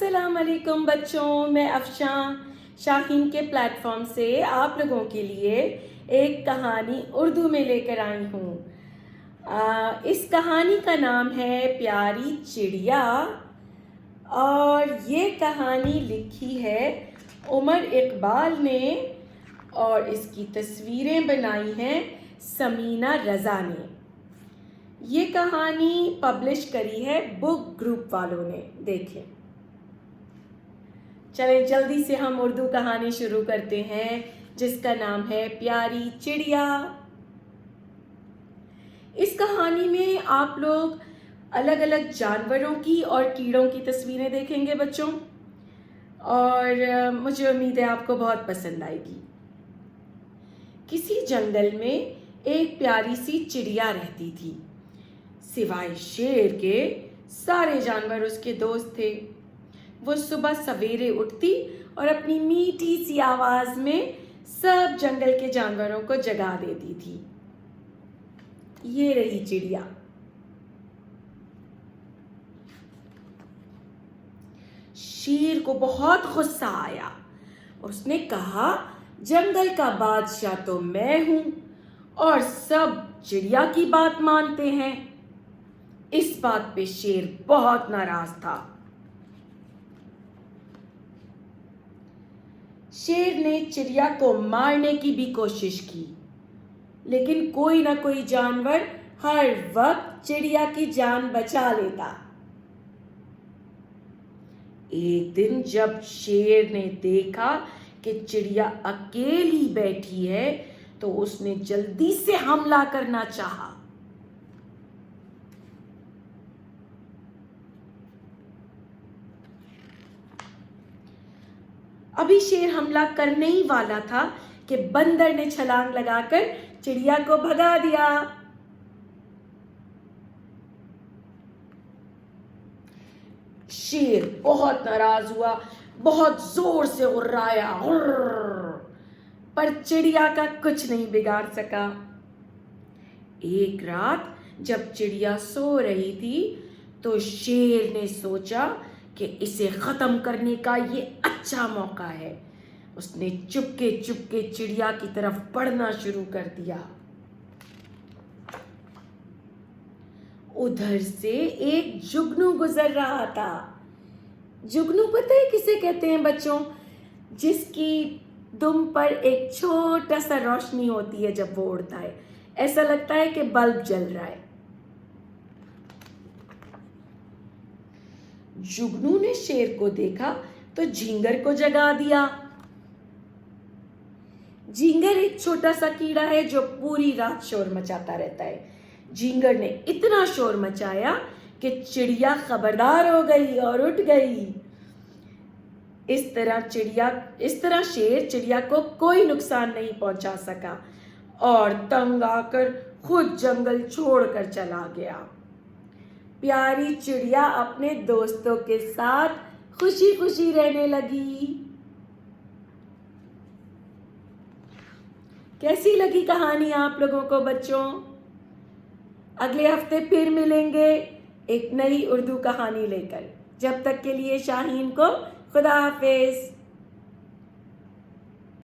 अस्सलाम वालेकुम बच्चों, मैं अफशा शाहीन के प्लेटफॉर्म से आप लोगों के लिए एक कहानी उर्दू में लेकर आई हूँ। इस कहानी का नाम है प्यारी चिड़िया और ये कहानी लिखी है उमर इकबाल ने और इसकी तस्वीरें बनाई हैं समीना रज़ा ने। ये कहानी पब्लिश करी है बुक ग्रुप वालों ने। देखें, चलें जल्दी से हम उर्दू कहानी शुरू करते हैं जिसका नाम है प्यारी चिड़िया। इस कहानी में आप लोग अलग अलग जानवरों की और कीड़ों की तस्वीरें देखेंगे बच्चों, और मुझे उम्मीद है आपको बहुत पसंद आएगी। किसी जंगल में एक प्यारी सी चिड़िया रहती थी। सिवाय शेर के सारे जानवर उसके दोस्त थे। वो सुबह सवेरे उठती और अपनी मीठी सी आवाज में सब जंगल के जानवरों को जगा देती थी। ये रही चिड़िया। शेर को बहुत गुस्सा आया। उसने कहा, जंगल का बादशाह तो मैं हूं और सब चिड़िया की बात मानते हैं। इस बात पे शेर बहुत नाराज था। शेर ने चिड़िया को मारने की भी कोशिश की, लेकिन कोई ना कोई जानवर हर वक्त चिड़िया की जान बचा लेता। एक दिन जब शेर ने देखा कि चिड़िया अकेली बैठी है, तो उसने जल्दी से हमला करना चाहा। अभी शेर हमला करने ही वाला था कि बंदर ने छलांग लगाकर चिड़िया को भगा दिया। शेर बहुत नाराज हुआ, बहुत जोर से गुर्राया, पर चिड़िया का कुछ नहीं बिगाड़ सका। एक रात जब चिड़िया सो रही थी, तो शेर ने सोचा कि इसे खत्म करने का ये अच्छा मौका है। उसने चुपके चुपके चिड़िया की तरफ बढ़ना शुरू कर दिया। उधर से एक जुगनू गुजर रहा था। जुगनू पता है किसे कहते हैं बच्चों? जिसकी दुम पर एक छोटा सा रोशनी होती है। जब वो उड़ता है ऐसा लगता है कि बल्ब जल रहा है। जुगनू ने शेर को देखा तो झींगर को जगा दिया। झींगर एक छोटा सा कीड़ा है जो पूरी रात शोर मचाता रहता है। झींगर ने इतना शोर मचाया कि चिड़िया खबरदार हो गई और उठ गई। इस तरह शेर चिड़िया को कोई नुकसान नहीं पहुंचा सका और तंग आकर खुद जंगल छोड़कर चला गया। प्यारी चिड़िया अपने दोस्तों के साथ खुशी खुशी रहने लगी। कैसी लगी कहानी आप लोगों को बच्चों? अगले हफ्ते फिर मिलेंगे एक नई उर्दू कहानी लेकर। जब तक के लिए शाहीन को खुदा हाफिज।